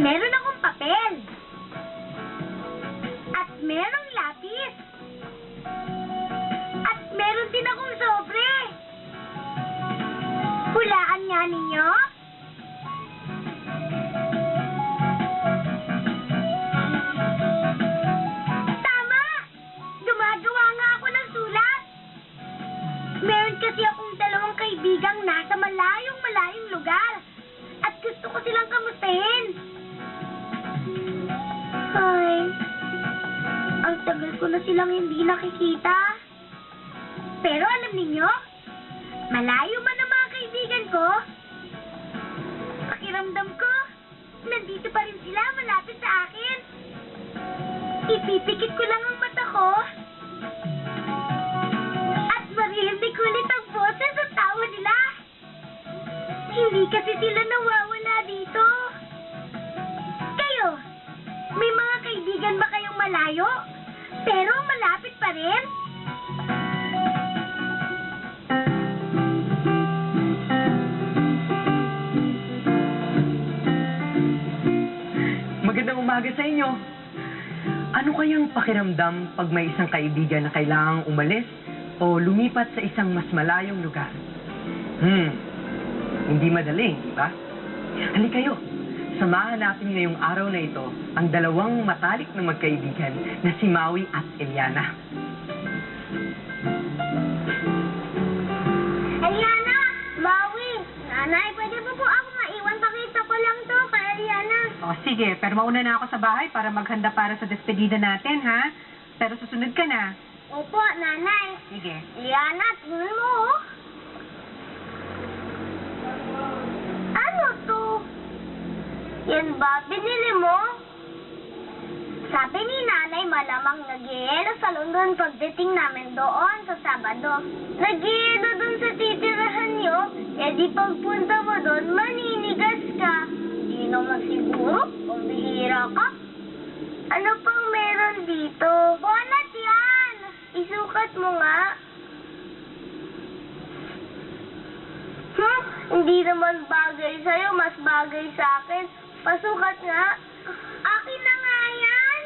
Meron akong papel. At merong lapis. At meron din akong sobre. Hulaan nga ninyo? Tama! Gumagawa nga ako ng sulat. Meron kasi akong dalawang kaibigang nasa malayong lugar. At gusto ko silang kamustahin. Ay, ang tagal ko na silang hindi nakikita. Pero alam ninyo, malayo man ang mga kaibigan ko, pakiramdam ko, nandito pa rin sila malapit sa akin. Ipipikit ko lang ang mata ko, at maririnig ulit ang boses at tawa nila. Hindi kasi sila nawawala dito. Kayo, may mga kaibigan ba kayong malayo, pero malapit pa rin? Magandang umaga sa inyo. Ano kayang pakiramdam pag may isang kaibigan na kailangang umalis o lumipat sa isang mas malayong lugar? Hindi madali, di ba? Halika kayo. Samahan natin ngayong araw na ito ang dalawang matalik na magkaibigan na si Maui at Eliana. Eliana! Maui! Nanay, pwede po ako maiwan? Pakita ko lang to kay Eliana. O, sige. Pero mauna na ako sa bahay para maghanda para sa despedida natin, ha? Pero susunod ka na. Opo, nanay. Sige. Eliana, tingnan mo, oh. Ano to? Yan ba? Binili mo? Sabi ni nanay malamang nag-ielo sa London pagdating namin doon sa Sabado. Nag-ielo doon sa titirahan nyo, eh di pagpunta mo doon, maninigas ka. Di naman siguro, pambihira ka. Ano pang meron dito? Bonnet yan! Isukat mo nga. Hindi naman bagay sa'yo, mas bagay sa akin. Pasukat nga. Akin na nga yan.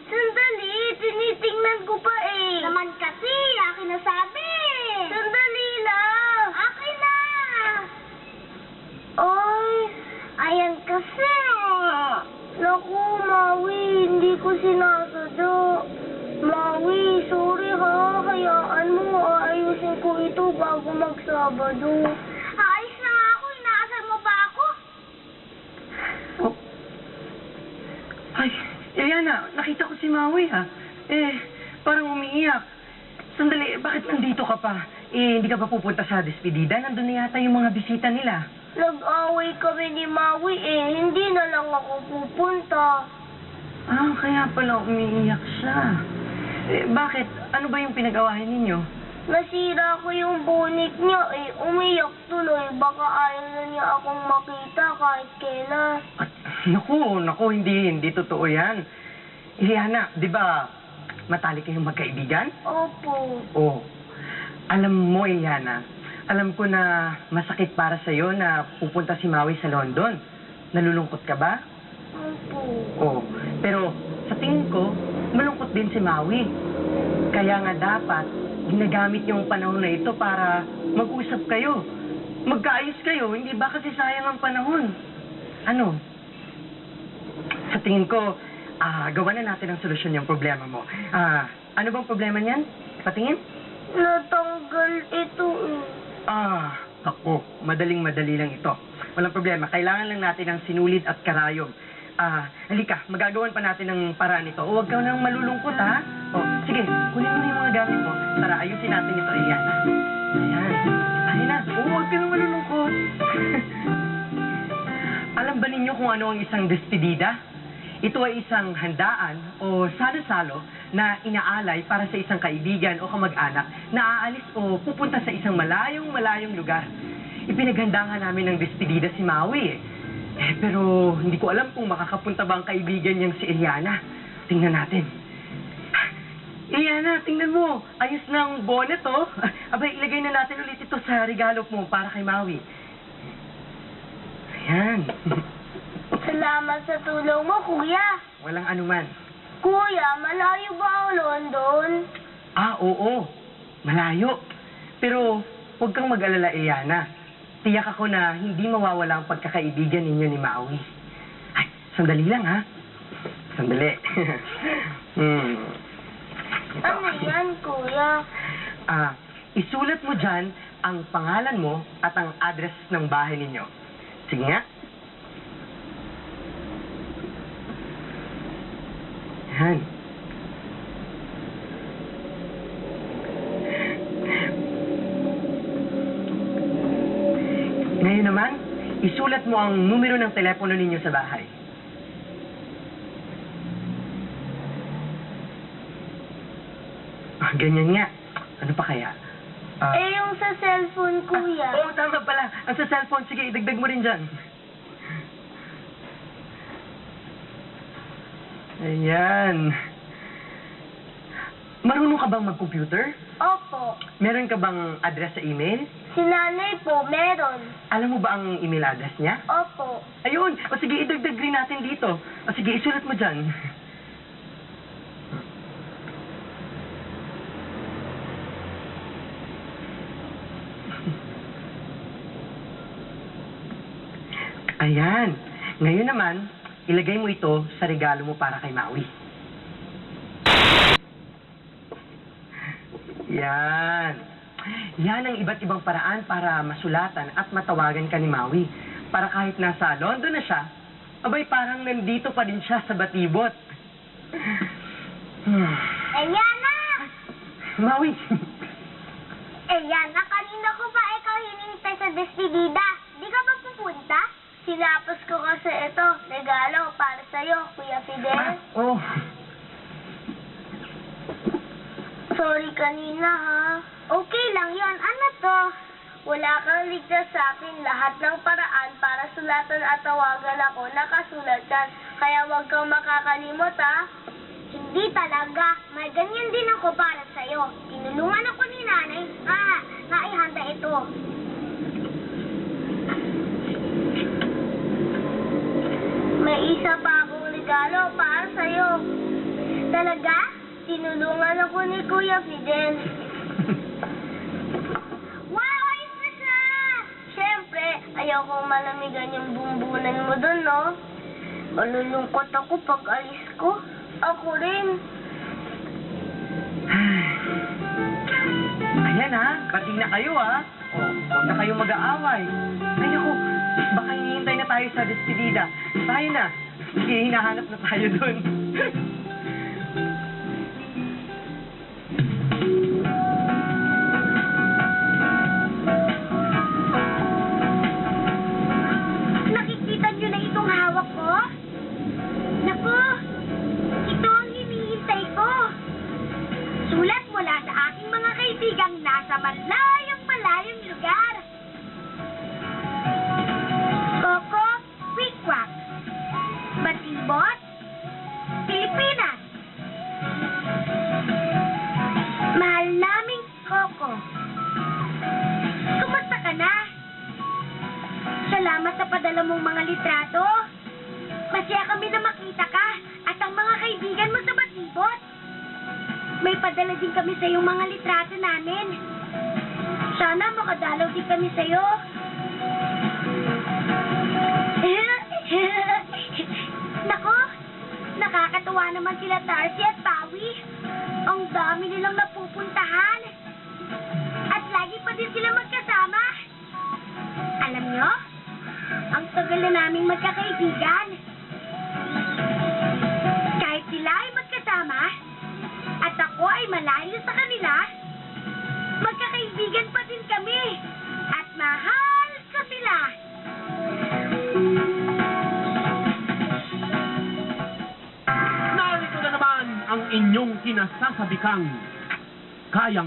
Sandali, tinitingnan ko pa eh. Naman kasi, akin na sabi. Sandali lang. Akin na. Oy, ayan kasi. Naku, Maui, hindi ko sinasadya. Maui, sorry ha. Hayaan mo, aayusin ko ito bago magsabado. Ayos na nga ako, inaasar mo ba ako? Oh. Ay, Eliana, nakita ko si Maui ha. Parang umiiyak. Sandali, bakit nandito ka pa? Hindi ka pa pupunta sa despedida? Nandun na yata yung mga bisita nila. Nag-away kami ni Maui hindi na lang ako pupunta. Ah, kaya pala umiiyak siya. Bakit? Ano ba yung pinag-awayan ninyo? Nasira ko yung bonnet niya umiyak tuloy. Baka ayaw na niya akong makita kahit kailan. At, naku, hindi totoo yan. Eliana, di ba matalik kayong magkaibigan? Opo. Oh, alam mo, Eliana, alam ko na masakit para sa'yo na pupunta si Maui sa London. Nalulungkot ka ba? Opo. Oh, pero sa tingin ko, malungkot din si Maui. Kaya nga dapat, ginagamit yung panahon na ito para mag-usap kayo. Magkaayos kayo, hindi ba kasi sayang ang panahon? Ano? Sa tingin ko, gawa na natin ang solusyon yung problema mo. Ano bang problema niyan? Patingin? Natanggal ito Ako, madaling-madali lang ito. Walang problema, kailangan lang natin ng sinulid at karayom. Halika, magagawan pa natin ng paraan ito. Huwag ka nang malulungkot, ha? Sige, kunin mo na yung mga gamit mo. Tara, ayusin natin ito, Eliana. Ayan. Ayun na. Huwag ka nang malulungkot. Alam ba ninyo kung ano ang isang despedida? Ito ay isang handaan o salo-salo na inaalay para sa isang kaibigan o kamag-anak na aalis o pupunta sa isang malayong lugar. Ipinaghanda nga namin ng despedida si Maui pero hindi ko alam kung makakapunta ba ang kaibigan niyang si Eliana. Tingnan natin. Eliana, tingnan mo. Ayos na ang bonnet, oh. Abay, ilagay na natin ulit ito sa regalo mo para kay Maui. Ayan. Salamat sa tulong mo, Kuya. Walang anuman. Kuya, malayo ba ang London? Ah, oo. Malayo. Pero huwag kang mag-alala, Iyana. Tiyak ako na hindi mawawala ang pagkakaibigan ninyo ni Maui. Ay, sandali lang, ha? Sandali. Ito. Ano yan, Kuya? Isulat mo dyan ang pangalan mo at ang address ng bahay ninyo. Sige nga. Yan. Ngayon naman, isulat mo ang numero ng telepono ninyo sa bahay. Ganyan nga. Ano pa kaya? Yung sa cellphone, Kuya. Oo, tama pala. Ang sa cellphone, sige, idagdag mo rin dyan. Ayan. Marunong ka bang mag-computer? Opo. Meron ka bang address sa email? Si nanay po, meron. Alam mo ba ang email address niya? Opo. Ayun! O sige, idagdag rin natin dito. O sige, isulat mo dyan. Ayan. Ngayon naman, ilagay mo ito sa regalo mo para kay Maui. Yan. Yan ang iba't ibang paraan para masulatan at matawagan ka ni Maui. Para kahit nasa London na siya, abay parang nandito pa din siya sa batibot. Ayan na! Maui! Ayan na, kanina ko pa ikaw hinintay sa despedida. Di ka ba pupunta? Sinapos ko kasi ito, regalo para sa'yo, Kuya Fidel. Oh. Sorry kanina, ha? Okay lang yon. Ano to? Wala kang ligtas sa akin. Lahat ng paraan para sulatan at tawagan ako, nakasulat yan. Kaya huwag kang makakalimot, ha? Hindi talaga. May ganyan din ako para sa'yo. Tinulungan ako ni nanay. Naihanda ito. May isa pa akong regalo para sa'yo. Talaga? Tinulungan ako ni Kuya Fidel. Wow! Ayos na siya! Siyempre, ayaw kong malamigan yung bumbunan mo dun, no? Malulungkot ako pag alis ko. Ako rin. Ayan ha, pati na kayo ha. O, huwag na kayong mag-aaway. Ay naku, baka hinihintay na tayo sa despedida. Tayo na. Sige, hinahanap na tayo dun. Nakikita niyo na itong hawak ko? Naku, ito ang hinihintay ko. Sulat mula sa aking mga kaibigang nasa malayong lugar. Coco, Quick-Quack, Batibot, Pilipinas. Mahal naming Coco. Kumusta ka na? Salamat sa padala mong mga litrato. Masaya kami na makita ka at ang mga kaibigan mo sa Batibot. May padala din kami sa iyong mga litrato namin. Sana makadalaw din kami sa iyo. Nako, nakakatuwa naman sila Tarsi at Pawi. Ang dami nilang napupuntahan. At lagi pa din sila magkasama. Alam nyo, ang tagal na naming magkakaibigan. Kahit sila ay magkasama, at ako ay malayo sa kanila, magkakaibigan pa din kami. At mahal ko sila. Narito na naman ang inyong kinasasabikang kaya.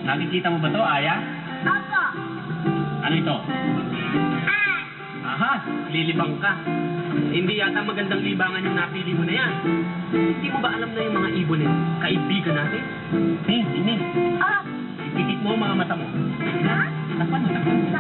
Nakikita mo ba to, Aya? Opo. Ano ito? Ah, Aha, lilibang ka. Hindi yata magandang libangan yung napili mo na yan. Hindi mo ba alam na yung mga ibon eh, kaibigan natin? Ning. Ah, Ipikit mo ang mga mata mo. ha? Takpan mo.